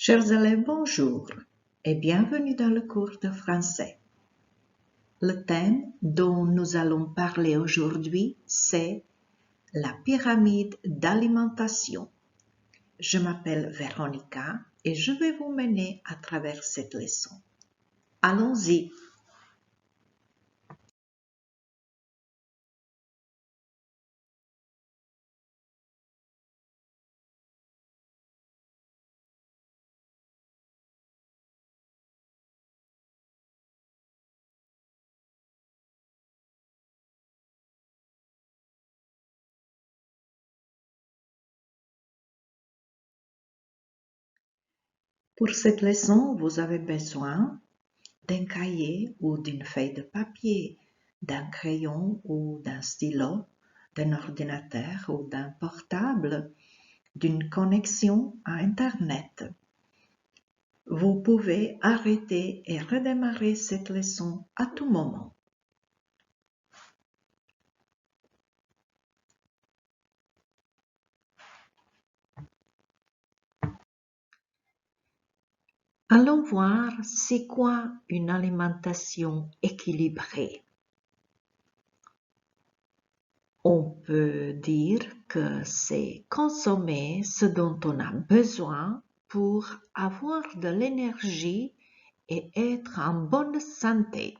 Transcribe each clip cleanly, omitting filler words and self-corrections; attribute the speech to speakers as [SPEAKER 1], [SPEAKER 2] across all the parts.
[SPEAKER 1] Chers élèves, bonjour et bienvenue dans le cours de français. Le thème dont nous allons parler aujourd'hui, c'est la pyramide d'alimentation. Je m'appelle Véronica et je vais vous mener à travers cette leçon. Allons-y! Pour cette leçon, vous avez besoin d'un cahier ou d'une feuille de papier, d'un crayon ou d'un stylo, d'un ordinateur ou d'un portable, d'une connexion à Internet. Vous pouvez arrêter et redémarrer cette leçon à tout moment. Allons voir c'est quoi une alimentation équilibrée. On peut dire que c'est consommer ce dont on a besoin pour avoir de l'énergie et être en bonne santé.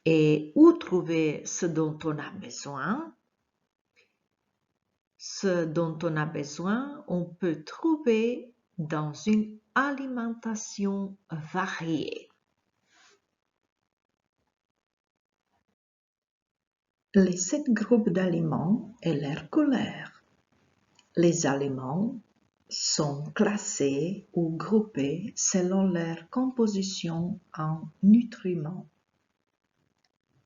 [SPEAKER 1] Et où trouver ce dont on a besoin? Ce dont on a besoin, on peut trouver dans une alimentation variée. Les 7 groupes d'aliments et leurs couleurs. Les aliments sont classés ou groupés selon leur composition en nutriments.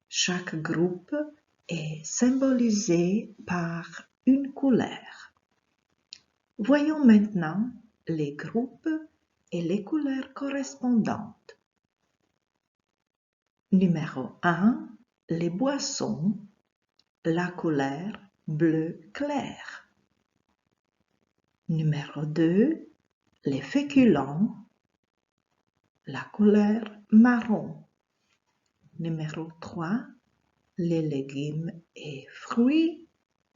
[SPEAKER 1] Chaque groupe est symbolisé par une couleur. Voyons maintenant les groupes et les couleurs correspondantes. Numéro 1, les boissons, la couleur bleu clair. Numéro 2, les féculents, la couleur marron. Numéro 3, les légumes et fruits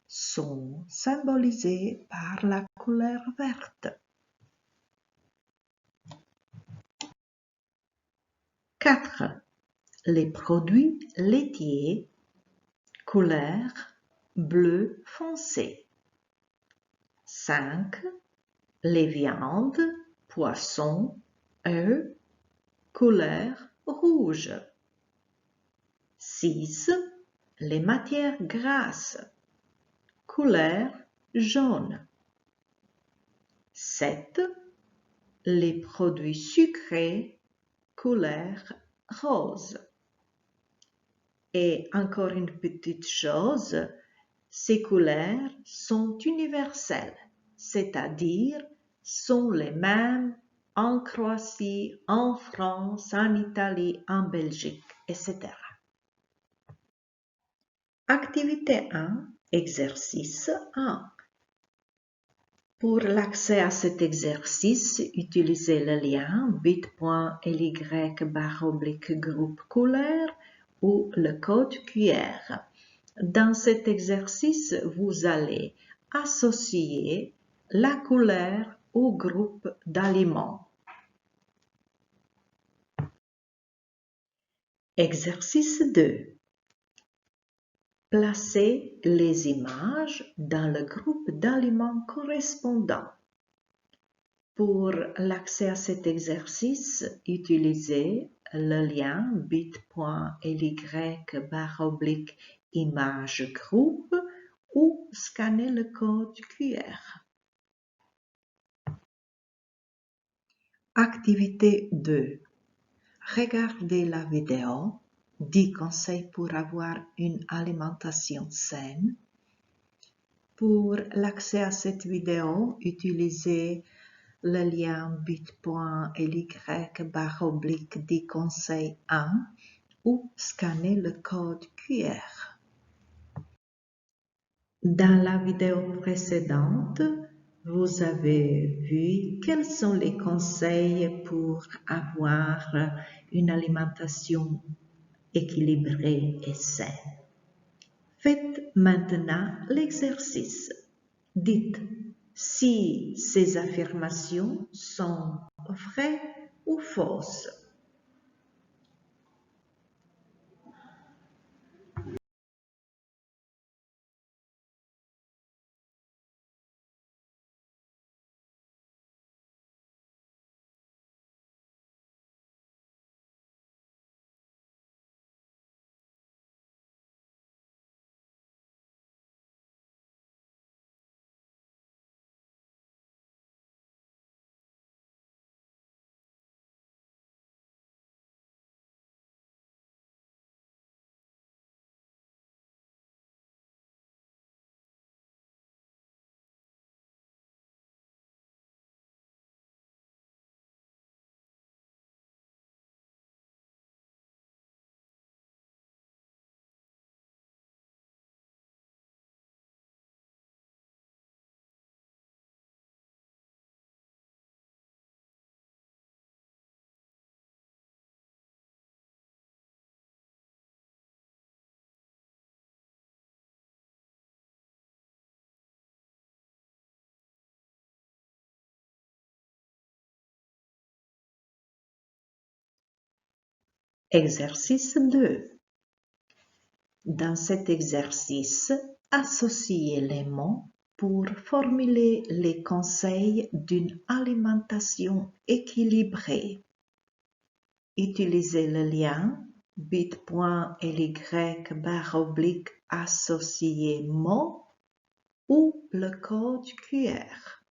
[SPEAKER 1] sont symbolisés par la couleur verte. 4. Les produits laitiers, couleur bleu foncé. 5. Les viandes, poissons, œufs, couleur rouge. 6. Les matières grasses, couleur jaune. 7. Les produits sucrés, couleur rose. Et encore une petite chose, ces couleurs sont universelles, c'est-à-dire sont les mêmes en Croatie, en France, en Italie, en Belgique, etc. Activité 1, exercice 1. Pour l'accès à cet exercice, utilisez le lien bit.ly/groupe couleur ou le code QR. Dans cet exercice, vous allez associer la couleur au groupe d'aliments. Exercice 2. Placez les images dans le groupe d'aliments correspondant. Pour l'accès à cet exercice, utilisez le lien bit.ly/image groupe ou scannez le code QR. Activité 2. Regardez la vidéo 10 conseils pour avoir une alimentation saine. Pour l'accès à cette vidéo, utilisez le lien bit.ly/10 conseils 1 ou scannez le code QR. Dans la vidéo précédente, Vous avez vu quels sont les conseils pour avoir une alimentation équilibrée et saine. Faites maintenant l'exercice. Dites si ces affirmations sont vraies ou fausses. Exercice 2. Dans cet exercice, associez les mots pour formuler les conseils d'une alimentation équilibrée. Utilisez le lien bit.ly/associé mots ou le code QR.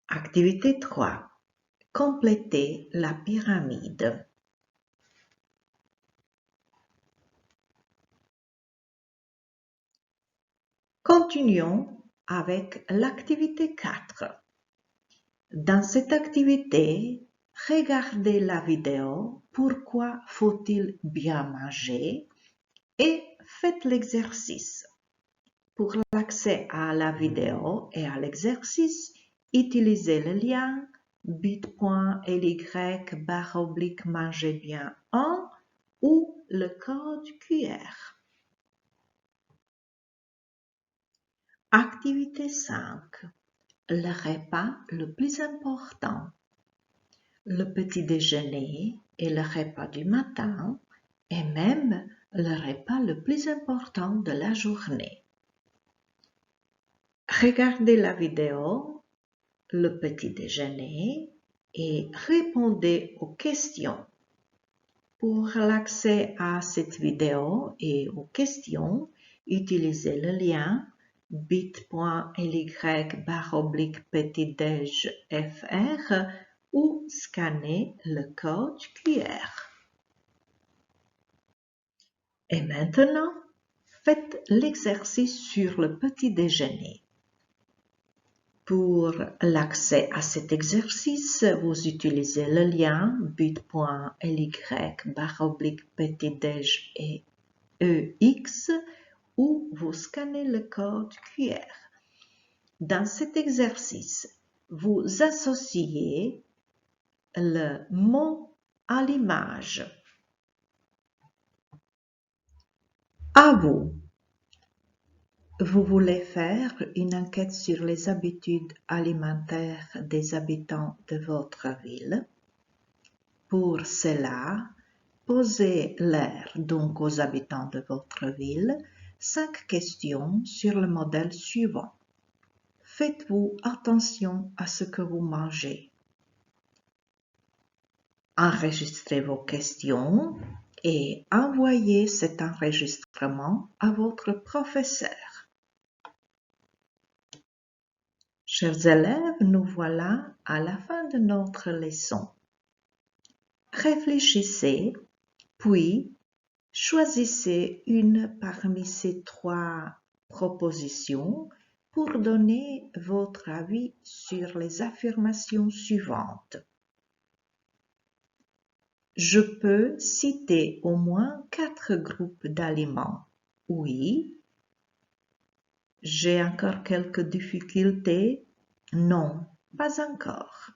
[SPEAKER 1] Activité 3. Complétez la pyramide. Continuons avec l'activité 4. Dans cette activité, regardez la vidéo « Pourquoi faut-il bien manger ?» et faites l'exercice. Pour l'accès à la vidéo et à l'exercice, utilisez le lien bit.ly/mangerbien1 ou le code QR. Activité 5. Le repas le plus important. Le petit déjeuner et le repas du matin et même le repas le plus important de la journée. Regardez la vidéo, le petit déjeuner et répondez aux questions. Pour l'accès à cette vidéo et aux questions, utilisez le lien bit.ly/petitdejfr ou scannez le code QR. Et maintenant, faites l'exercice sur le petit déjeuner. Pour l'accès à cet exercice, vous utilisez le lien bit.ly/petitdej et EX ou vous scannez le code QR. Dans cet exercice, vous associez le mot à l'image. À vous. Vous voulez faire une enquête sur les habitudes alimentaires des habitants de votre ville. Pour cela, posez-leur donc aux habitants de votre ville 5 questions sur le modèle suivant. Faites-vous attention à ce que vous mangez? Enregistrez vos questions et envoyez cet enregistrement à votre professeur. Chers élèves, nous voilà à la fin de notre leçon. Réfléchissez, puis choisissez une parmi ces 3 propositions pour donner votre avis sur les affirmations suivantes. Je peux citer au moins 4 groupes d'aliments. Oui. J'ai encore quelques difficultés? Non, pas encore.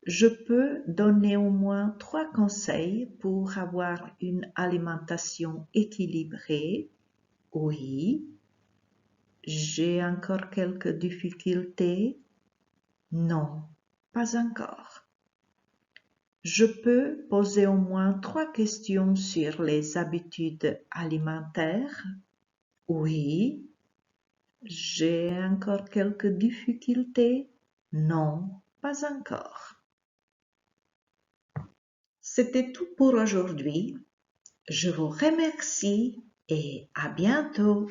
[SPEAKER 1] Je peux donner au moins 3 conseils pour avoir une alimentation équilibrée? Oui. J'ai encore quelques difficultés? Non, pas encore. Je peux poser au moins 3 questions sur les habitudes alimentaires? Oui. J'ai encore quelques difficultés? Non, pas encore. C'était tout pour aujourd'hui. Je vous remercie et à bientôt.